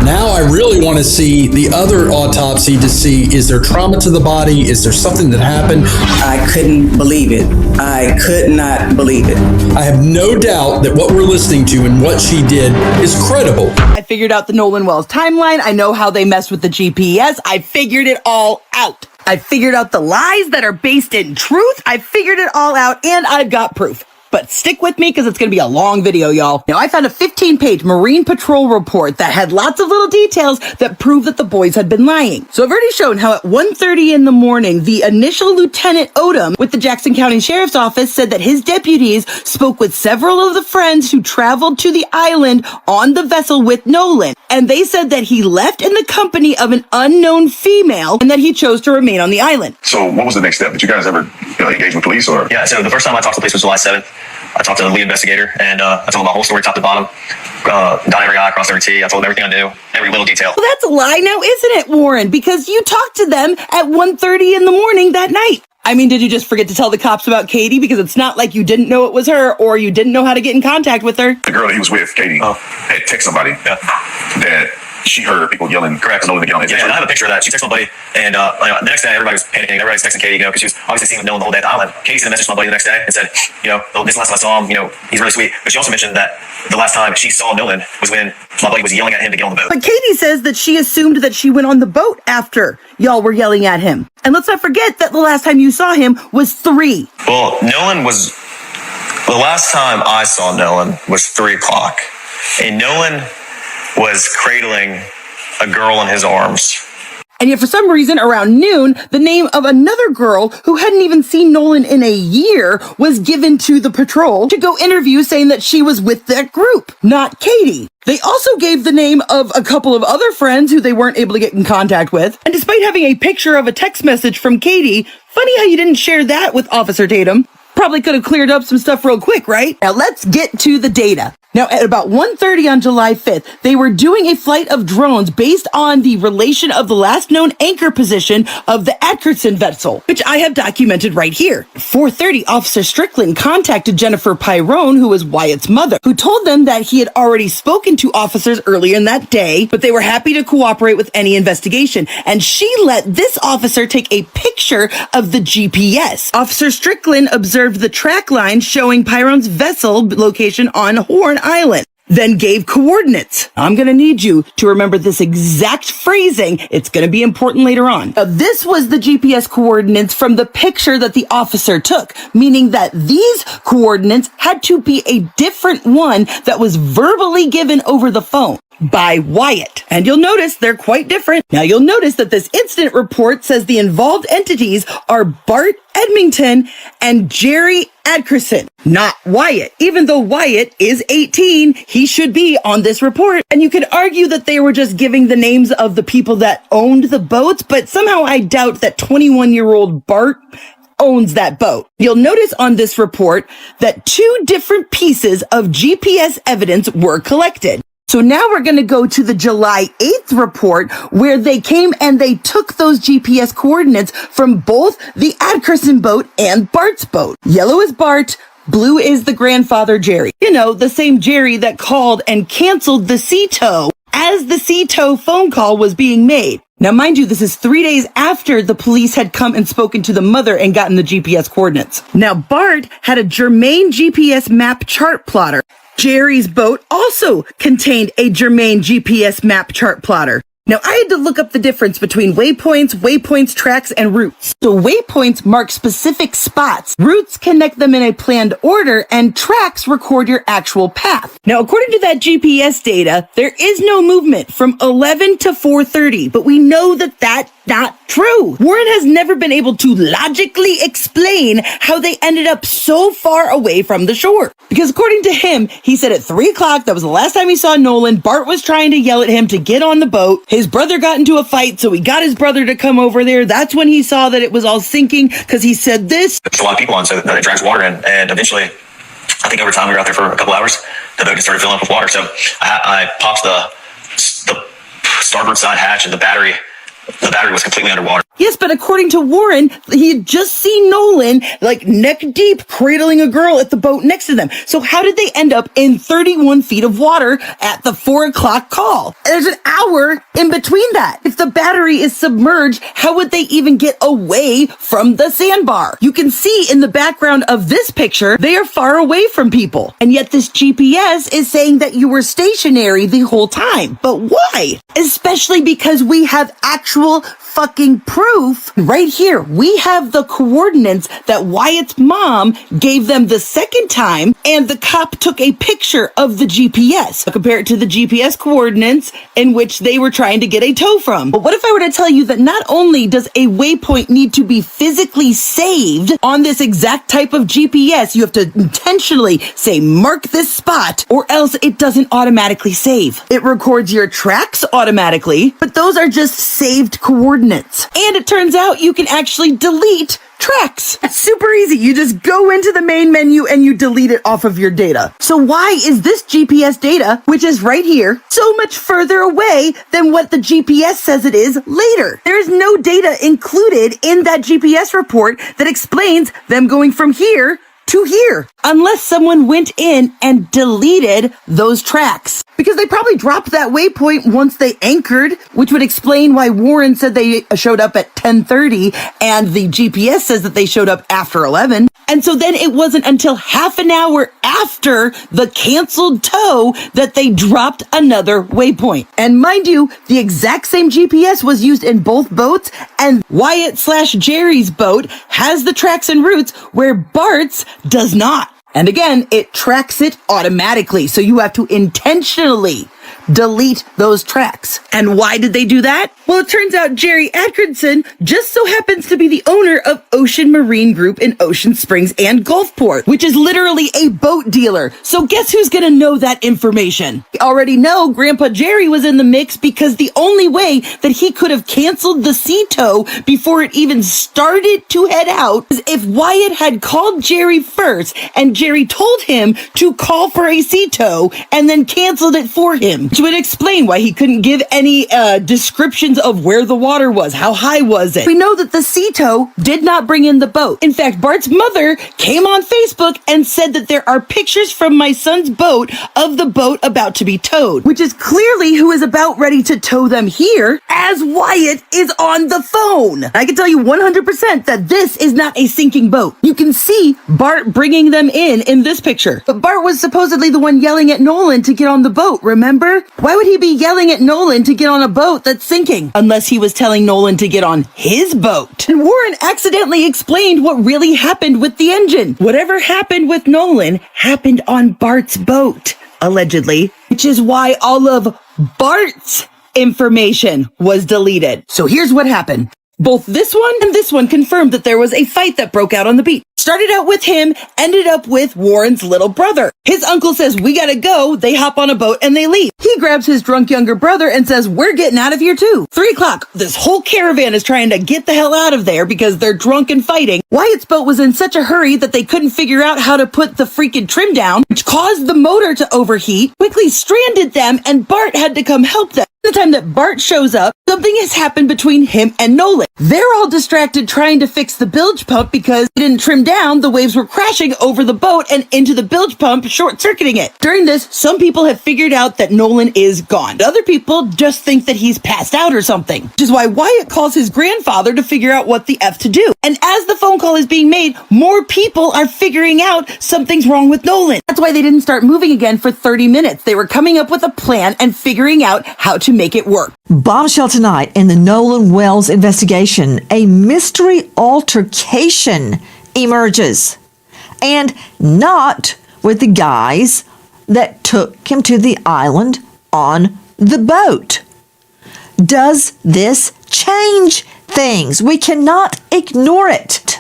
Now I really want to see the other autopsy to see, is there trauma to the body? Is there something that happened? I couldn't believe it. I could not believe it. I have no doubt that what we're listening to and what she did is credible. I figured out the Nolan Wells timeline. I know how they messed with the GPS. I figured it all out. I figured out the lies that are based in truth. I figured it all out, and I've got proof. But stick with me because it's going to be a long video, y'all. Now, I found a 15-page Marine Patrol report that had lots of little details that prove that the boys had been lying. So I've already shown how at 1:30 in the morning, the initial Lieutenant Odom with the Jackson County Sheriff's Office said that his deputies spoke with several of the friends who traveled to the island on the vessel with Nolan. And they said that he left in the company of an unknown female and that he chose to remain on the island. So what was the next step? Did you guys ever engage with police? Or? Yeah, so the first time I talked to the police was July 7th. I talked to the lead investigator, and I told him my whole story, top to bottom. Dot every I, crossed every T. I told him everything I knew, every little detail. Well, that's a lie now, isn't it, Warren? Because you talked to them at 1:30 in the morning that night. I mean, did you just forget to tell the cops about Katie? Because it's not like you didn't know it was her or you didn't know how to get in contact with her. The girl that he was with, Katie, had texted somebody that she heard people yelling. Correct. Nolan yelling. Yeah, and I have a picture of that. She texted my buddy, and the next day everybody was panicking. Everybody was texting Katie, because she was obviously seen with Nolan the whole day at the island. Katie sent a message to my buddy the next day and said, oh, this is the last time I saw him. He's really sweet. But she also mentioned that the last time she saw Nolan was when my buddy was yelling at him to get on the boat. But Katie says that she assumed that she went on the boat after y'all were yelling at him. And let's not forget that the last time you saw him was 3. Well, the last time I saw Nolan was 3 o'clock. And Nolan was cradling a girl in his arms. And yet for some reason around noon, the name of another girl who hadn't even seen Nolan in a year was given to the patrol to go interview, saying that she was with that group, not Katie. They also gave the name of a couple of other friends who they weren't able to get in contact with. And despite having a picture of a text message from Katie, funny how you didn't share that with Officer Tatum. Probably could have cleared up some stuff real quick, right? Now let's get to the data. Now, at about 1:30 on July 5th, they were doing a flight of drones based on the relation of the last known anchor position of the Atkinson vessel, which I have documented right here. 4:30, Officer Strickland contacted Jennifer Pyrone, who was Wyatt's mother, who told them that he had already spoken to officers earlier in that day, but they were happy to cooperate with any investigation. And she let this officer take a picture of the GPS. Officer Strickland observed the track line showing Pyrone's vessel location on Horn Island, then gave coordinates. I'm going to need you to remember this exact phrasing. It's going to be important later on. Now, this was the GPS coordinates from the picture that the officer took, meaning that these coordinates had to be a different one that was verbally given over the phone by Wyatt. And you'll notice they're quite different. Now you'll notice that this incident report says the involved entities are Bart Edmington and Jerry Atkerson, not Wyatt. Even though Wyatt is 18, he should be on this report. And you could argue that they were just giving the names of the people that owned the boats, but somehow I doubt that 21-year-old Bart owns that boat. You'll notice on this report that 2 different pieces of GPS evidence were collected. So now we're going to go to the July 8th report where they came and they took those GPS coordinates from both the Atkerson boat and Bart's boat. Yellow is Bart, blue is the grandfather Jerry. The same Jerry that called and canceled the sea tow as the sea tow phone call was being made. Now, mind you, this is 3 days after the police had come and spoken to the mother and gotten the GPS coordinates. Now, Bart had a germane GPS map chart plotter. Jerry's boat also contained a germane GPS map chart plotter. Now, I had to look up the difference between waypoints, tracks, and routes. So waypoints mark specific spots. Routes connect them in a planned order, and tracks record your actual path. Now, according to that GPS data, there is no movement from 11 to 4:30, but we know that that's not true. Warren has never been able to logically explain how they ended up so far away from the shore. Because according to him, he said at 3 o'clock, that was the last time he saw Nolan, Bart was trying to yell at him to get on the boat. His brother got into a fight, so he got his brother to come over there. That's when he saw that it was all sinking, because he said this. There's a lot of people on, so that it drags water in, and eventually, I think over time, we were out there for a couple hours, the boat just started filling up with water, so I popped the starboard side hatch, and the battery was completely underwater. Yes, but according to Warren, he had just seen Nolan, like neck deep, cradling a girl at the boat next to them. So how did they end up in 31 feet of water at the 4 o'clock call? There's an hour in between that. If the battery is submerged, how would they even get away from the sandbar? You can see in the background of this picture, they are far away from people. And yet this GPS is saying that you were stationary the whole time. But why? Especially because we have actual fucking proof right here. We have the coordinates that Wyatt's mom gave them the second time, and the cop took a picture of the GPS. Compare it to the GPS coordinates in which they were trying to get a tow from. But what if I were to tell you that not only does a waypoint need to be physically saved on this exact type of GPS, you have to intentionally say, mark this spot, or else it doesn't automatically save. It records your tracks automatically, but those are just saved coordinates. And it turns out you can actually delete tracks. It's super easy. You just go into the main menu and you delete it off of your data. So why is this GPS data, which is right here, so much further away than what the GPS says it is later? There is no data included in that GPS report that explains them going from here to here, unless someone went in and deleted those tracks. Because they probably dropped that waypoint once they anchored, which would explain why Warren said they showed up at 10:30 and the GPS says that they showed up after 11. And so then it wasn't until half an hour after the canceled tow that they dropped another waypoint. And mind you, the exact same GPS was used in both boats, and Wyatt/Jerry's boat has the tracks and routes where Bart's does not. And again, it tracks it automatically. So you have to intentionally delete those tracks. And why did they do that? Well, it turns out Jerry Atkinson just so happens to be the owner of Ocean Marine Group in Ocean Springs and Gulfport, which is literally a boat dealer. So guess who's gonna know that information? We already know Grandpa Jerry was in the mix, because the only way that he could have canceled the sea tow before it even started to head out is if Wyatt had called Jerry first and Jerry told him to call for a sea tow and then canceled it for him, which would explain why he couldn't give any descriptions of where the water was. How high was it? We know that the sea tow did not bring in the boat. In fact, Bart's mother came on Facebook and said that there are pictures from my son's boat of the boat about to be towed, which is clearly who is about ready to tow them here, as Wyatt is on the phone. I can tell you 100% that this is not a sinking boat. You can see Bart bringing them in this picture. But Bart was supposedly the one yelling at Nolan to get on the boat, remember? Why would he be yelling at Nolan to get on a boat that's sinking? Unless he was telling Nolan to get on his boat. And Warren accidentally explained what really happened with the engine. Whatever happened with Nolan happened on Bart's boat, allegedly, which is why all of Bart's information was deleted. So here's what happened. Both this one and this one confirmed that there was a fight that broke out on the beach. Started out with him, ended up with Warren's little brother. His uncle says, we gotta go. They hop on a boat and they leave. He grabs his drunk younger brother and says, we're getting out of here too. 3 o'clock. This whole caravan is trying to get the hell out of there because they're drunk and fighting. Wyatt's boat was in such a hurry that they couldn't figure out how to put the freaking trim down, which caused the motor to overheat, quickly stranded them, and Bart had to come help them. The time that Bart shows up, something has happened between him and Nolan. They're all distracted trying to fix the bilge pump because it didn't trim down. The waves were crashing over the boat and into the bilge pump, short-circuiting it. During this, some people have figured out that Nolan is gone. Other people just think that he's passed out or something, which is why Wyatt calls his grandfather to figure out what the F to do. And as the phone call is being made, more people are figuring out something's wrong with Nolan. That's why they didn't start moving again for 30 minutes. They were coming up with a plan and figuring out how to make it work. Bombshell tonight in the Nolan Wells investigation. A mystery altercation emerges. And not with the guys that took him to the island on the boat. Does this change things? We cannot ignore it.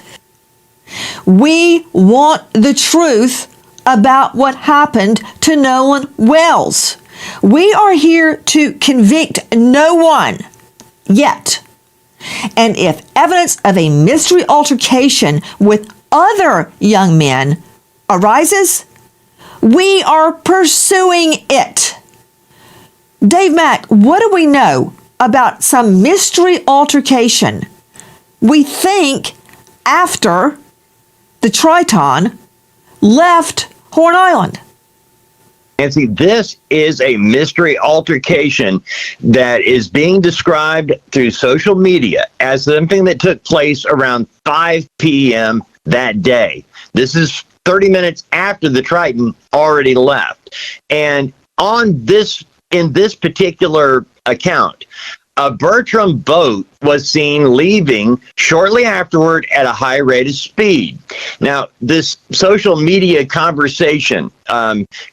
We want the truth about what happened to Nolan Wells. We are here to convict no one yet. And if evidence of a mystery altercation with other young men arises, we are pursuing it. Dave Mack, what do we know about some mystery altercation we think after the Triton left Horn Island. Nancy, this is a mystery altercation that is being described through social media as something that took place around 5 p.m. that day. This is 30 minutes after the Triton already left. And in this particular account, a Bertram boat was seen leaving shortly afterward at a high rate of speed. Now, this social media conversation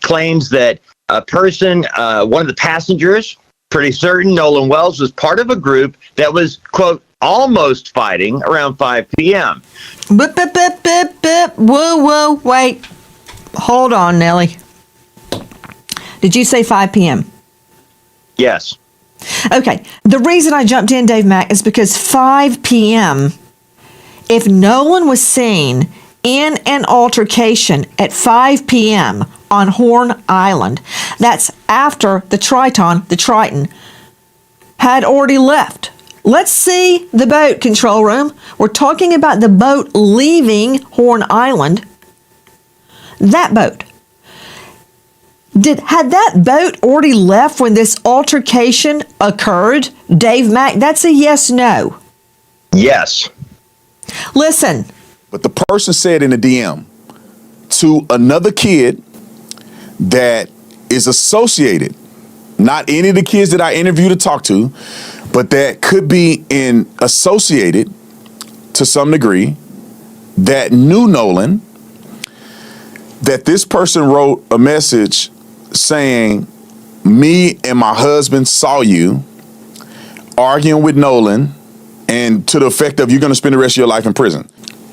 claims that a person, one of the passengers, pretty certain Nolan Wells, was part of a group that was, quote, almost fighting around 5 p.m. Bip, bip, bip, bip, bip. Whoa, wait. Hold on, Nellie. Did you say 5 p.m.? Yes. Okay, the reason I jumped in, Dave Mack, is because 5 p.m., if Nolan was seen in an altercation at 5 p.m. on Horn Island, that's after the Triton, had already left. Let's see the boat, control room. We're talking about the boat leaving Horn Island. That boat. Had that boat already left when this altercation occurred? Dave Mack, that's a yes, no. Yes. Listen. But the person said in the DM to another kid that is associated, not any of the kids that I interviewed to talk to, but that could be associated to some degree, that knew Nolan, that this person wrote a message saying, me and my husband saw you arguing with Nolan, and to the effect of you're going to spend the rest of your life in prison.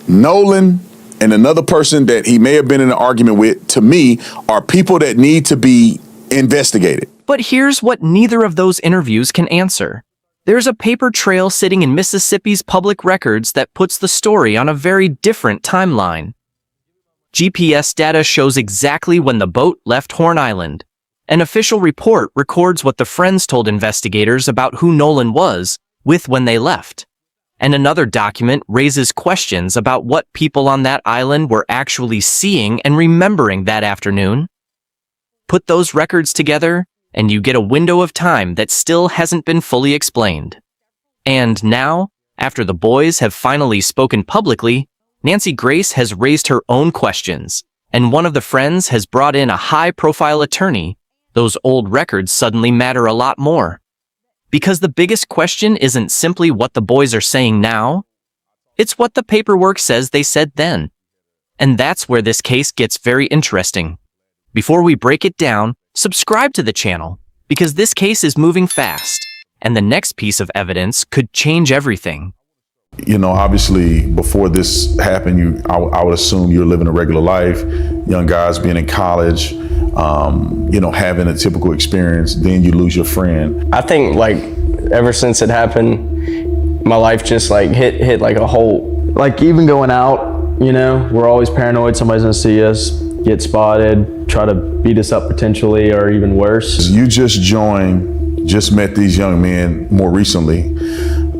Nolan and another person that he may have been in an argument with, to me, are people that need to be investigated. But here's what neither of those interviews can answer. There's a paper trail sitting in Mississippi's public records that puts the story on a very different timeline. GPS data shows exactly when the boat left Horn Island. An official report records what the friends told investigators about who Nolan was with when they left. And another document raises questions about what people on that island were actually seeing and remembering that afternoon. Put those records together, and you get a window of time that still hasn't been fully explained. And now, after the boys have finally spoken publicly, Nancy Grace has raised her own questions, and one of the friends has brought in a high-profile attorney. Those old records suddenly matter a lot more. Because the biggest question isn't simply what the boys are saying now, it's what the paperwork says they said then. And that's where this case gets very interesting. Before we break it down, subscribe to the channel, because this case is moving fast, and the next piece of evidence could change everything. You know, obviously, before this happened, I would assume you're living a regular life, young guys being in college, having a typical experience, then you lose your friend. I think, ever since it happened, my life just, hit like a hole. Even going out, we're always paranoid somebody's gonna see us, get spotted, try to beat us up potentially, or even worse. You just met these young men more recently.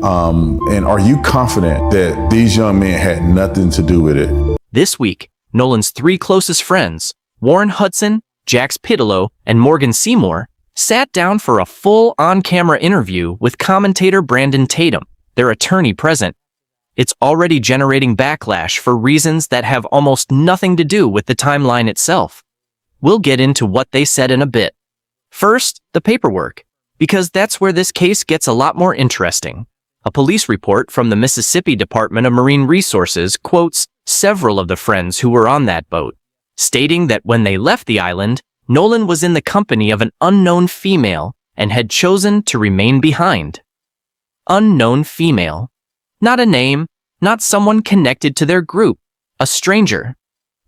And are you confident that these young men had nothing to do with it? This week, Nolan's three closest friends, Warren Hudson, Jax Pitalo, and Morgan Seymour, sat down for a full on-camera interview with commentator Brandon Tatum, their attorney present. It's already generating backlash for reasons that have almost nothing to do with the timeline itself. We'll get into what they said in a bit. First, the paperwork, because that's where this case gets a lot more interesting. A police report from the Mississippi Department of Marine Resources quotes several of the friends who were on that boat, stating that when they left the island, Nolan was in the company of an unknown female and had chosen to remain behind. Unknown female. Not a name, not someone connected to their group, a stranger.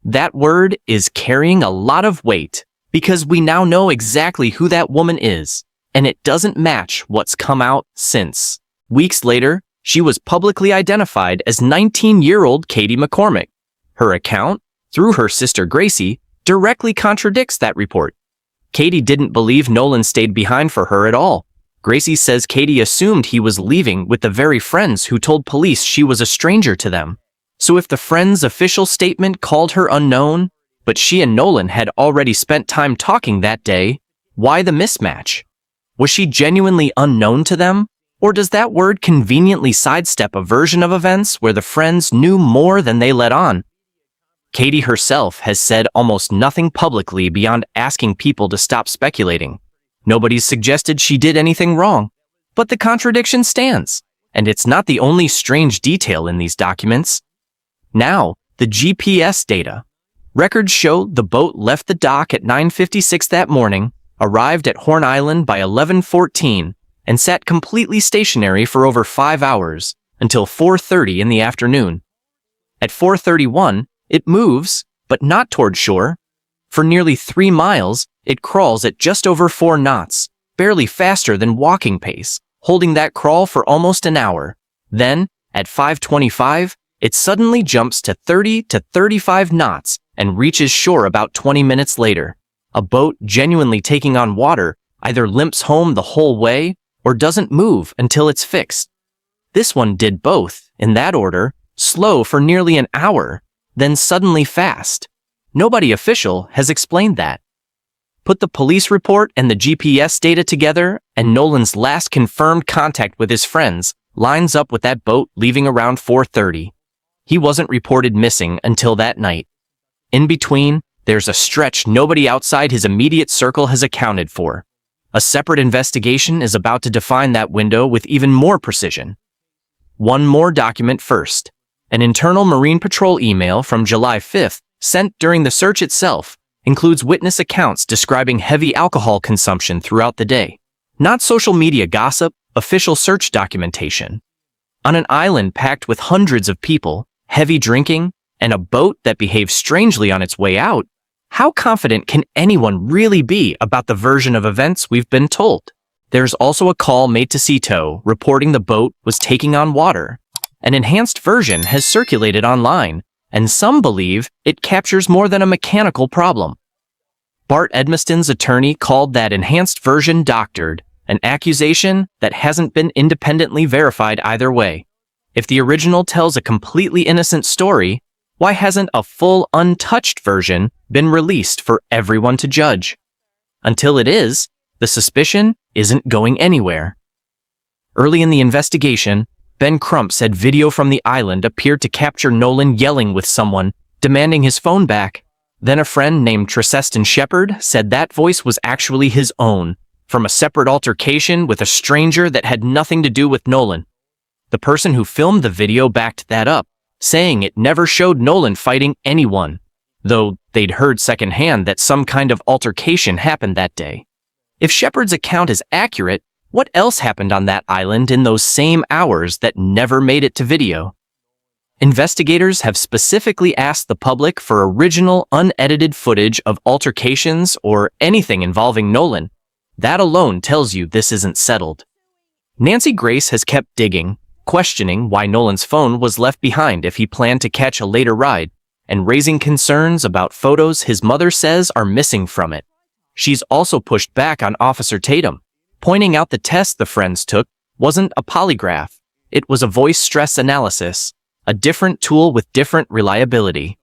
That word is carrying a lot of weight because we now know exactly who that woman is, and it doesn't match what's come out since. Weeks later, she was publicly identified as 19-year-old Katie McCormack. Her account, through her sister Gracie, directly contradicts that report. Katie didn't believe Nolan stayed behind for her at all. Gracie says Katie assumed he was leaving with the very friends who told police she was a stranger to them. So if the friend's official statement called her unknown, but she and Nolan had already spent time talking that day, why the mismatch? Was she genuinely unknown to them? Or does that word conveniently sidestep a version of events where the friends knew more than they let on? Katie herself has said almost nothing publicly beyond asking people to stop speculating. Nobody's suggested she did anything wrong, but the contradiction stands, and it's not the only strange detail in these documents. Now, the GPS data. Records show the boat left the dock at 9:56 that morning, arrived at Horn Island by 11:14, and sat completely stationary for over 5 hours, until 4:30 in the afternoon. At 4:31, it moves, but not toward shore. For nearly 3 miles, it crawls at just over 4 knots, barely faster than walking pace, holding that crawl for almost an hour. Then, at 5:25, it suddenly jumps to 30 to 35 knots and reaches shore about 20 minutes later. A boat genuinely taking on water either limps home the whole way or doesn't move until it's fixed. This one did both, in that order, slow for nearly an hour, then suddenly fast. Nobody official has explained that. Put the police report and the GPS data together, and Nolan's last confirmed contact with his friends lines up with that boat leaving around 4:30. He wasn't reported missing until that night. In between, there's a stretch nobody outside his immediate circle has accounted for. A separate investigation is about to define that window with even more precision. One more document first. An internal Marine Patrol email from July 5th, sent during the search itself, includes witness accounts describing heavy alcohol consumption throughout the day. Not social media gossip, official search documentation. On an island packed with hundreds of people, heavy drinking, and a boat that behaves strangely on its way out, how confident can anyone really be about the version of events we've been told? There's also a call made to Cito reporting the boat was taking on water. An enhanced version has circulated online, and some believe it captures more than a mechanical problem. Bart Edmiston's attorney called that enhanced version doctored, an accusation that hasn't been independently verified either way. If the original tells a completely innocent story, why hasn't a full, untouched version been released for everyone to judge? Until it is, the suspicion isn't going anywhere. Early in the investigation, Ben Crump said video from the island appeared to capture Nolan yelling with someone, demanding his phone back. Then a friend named Triseston Shepard said that voice was actually his own, from a separate altercation with a stranger that had nothing to do with Nolan. The person who filmed the video backed that up, saying it never showed Nolan fighting anyone, though they'd heard secondhand that some kind of altercation happened that day. If Shepard's account is accurate, what else happened on that island in those same hours that never made it to video? Investigators have specifically asked the public for original, unedited footage of altercations or anything involving Nolan. That alone tells you this isn't settled. Nancy Grace has kept digging, questioning why Nolan's phone was left behind if he planned to catch a later ride, and raising concerns about photos his mother says are missing from it. She's also pushed back on Officer Tatum, pointing out the test the friends took wasn't a polygraph. It was a voice stress analysis, a different tool with different reliability.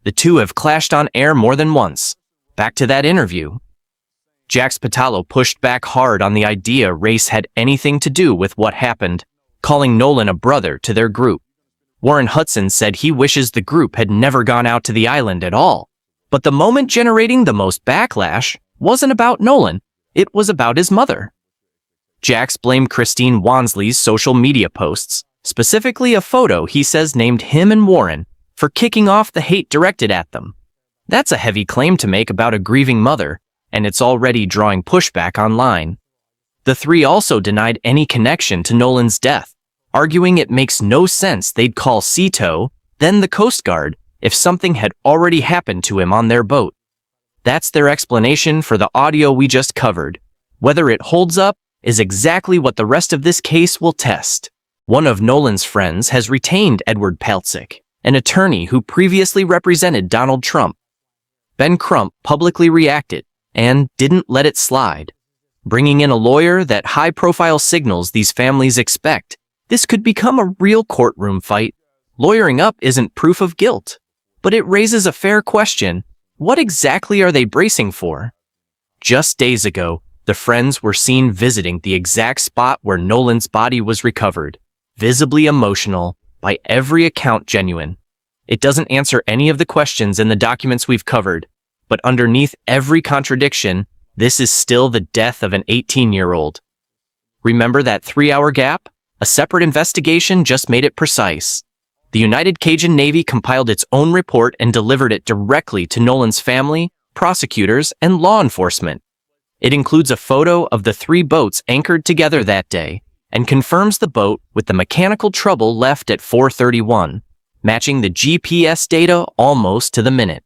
The two have clashed on air more than once. Back to that interview. Jax Pitalo pushed back hard on the idea race had anything to do with what happened, calling Nolan a brother to their group. Warren Hudson said he wishes the group had never gone out to the island at all. But the moment generating the most backlash wasn't about Nolan, it was about his mother. Jax blamed Christine Wansley's social media posts, specifically a photo he says named him and Warren, for kicking off the hate directed at them. That's a heavy claim to make about a grieving mother, and it's already drawing pushback online. The three also denied any connection to Nolan's death, arguing it makes no sense they'd call Cito, then the Coast Guard, if something had already happened to him on their boat. That's their explanation for the audio we just covered. Whether it holds up is exactly what the rest of this case will test. One of Nolan's friends has retained Edward Paltzik, an attorney who previously represented Donald Trump. Ben Crump publicly reacted and didn't let it slide. bringing in a lawyer that high-profile signals these families expect. This could become a real courtroom fight. Lawyering up isn't proof of guilt, but it raises a fair question. What exactly are they bracing for? Just days ago, the friends were seen visiting the exact spot where Nolan's body was recovered, visibly emotional, by every account genuine. It doesn't answer any of the questions in the documents we've covered, but underneath every contradiction, this is still the death of an 18-year-old. Remember that 3-hour gap? A separate investigation just made it precise. The United Cajun Navy compiled its own report and delivered it directly to Nolan's family, prosecutors, and law enforcement. It includes a photo of the 3 boats anchored together that day and confirms the boat with the mechanical trouble left at 4:31, matching the GPS data almost to the minute.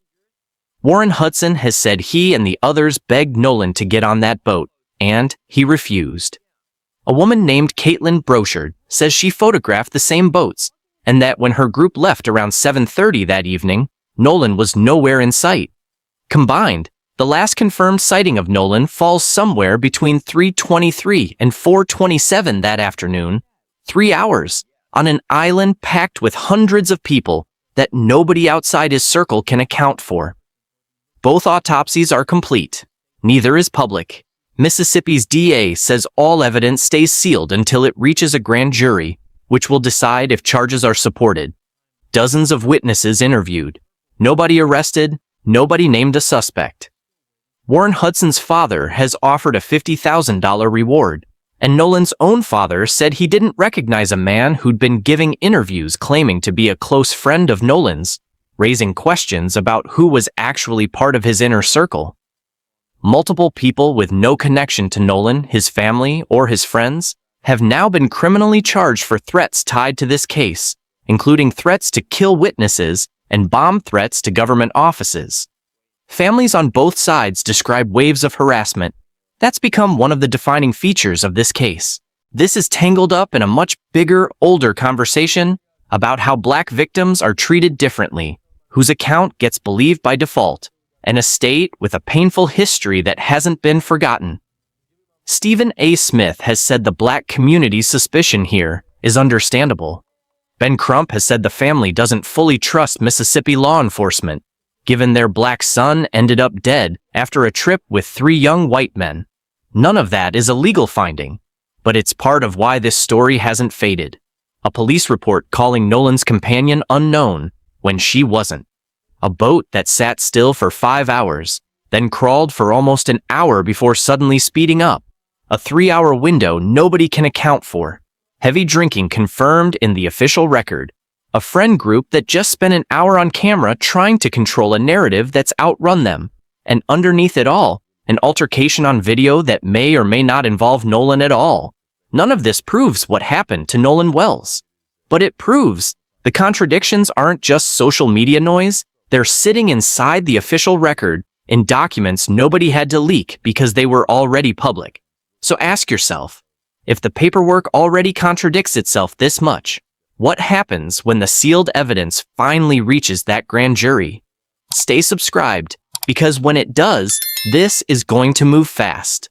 Warren Hudson has said he and the others begged Nolan to get on that boat, and he refused. A woman named Caitlin Brochard says she photographed the same boats, and that when her group left around 7:30 that evening, Nolan was nowhere in sight. Combined, the last confirmed sighting of Nolan falls somewhere between 3:23 and 4:27 that afternoon, 3 hours, on an island packed with hundreds of people that nobody outside his circle can account for. Both autopsies are complete. Neither is public. Mississippi's DA says all evidence stays sealed until it reaches a grand jury, which will decide if charges are supported. Dozens of witnesses interviewed. Nobody arrested, nobody named a suspect. Warren Hudson's father has offered a $50,000 reward, and Nolan's own father said he didn't recognize a man who'd been giving interviews claiming to be a close friend of Nolan's, raising questions about who was actually part of his inner circle. Multiple people with no connection to Nolan, his family, or his friends have now been criminally charged for threats tied to this case, including threats to kill witnesses and bomb threats to government offices. Families on both sides describe waves of harassment. That's become one of the defining features of this case. This is tangled up in a much bigger, older conversation about how Black victims are treated differently, whose account gets believed by default, and a state with a painful history that hasn't been forgotten. Stephen A. Smith has said the Black community's suspicion here is understandable. Ben Crump has said the family doesn't fully trust Mississippi law enforcement, given their Black son ended up dead after a trip with 3 young white men. None of that is a legal finding, but it's part of why this story hasn't faded. A police report calling Nolan's companion unknown when she wasn't. A boat that sat still for 5 hours, then crawled for almost an hour before suddenly speeding up. A 3-hour window nobody can account for. Heavy drinking confirmed in the official record. A friend group that just spent an hour on camera trying to control a narrative that's outrun them. And underneath it all, an altercation on video that may or may not involve Nolan at all. None of this proves what happened to Nolan Wells. But it proves the contradictions aren't just social media noise. They're sitting inside the official record in documents nobody had to leak because they were already public. So ask yourself, if the paperwork already contradicts itself this much, what happens when the sealed evidence finally reaches that grand jury? Stay subscribed, because when it does, this is going to move fast.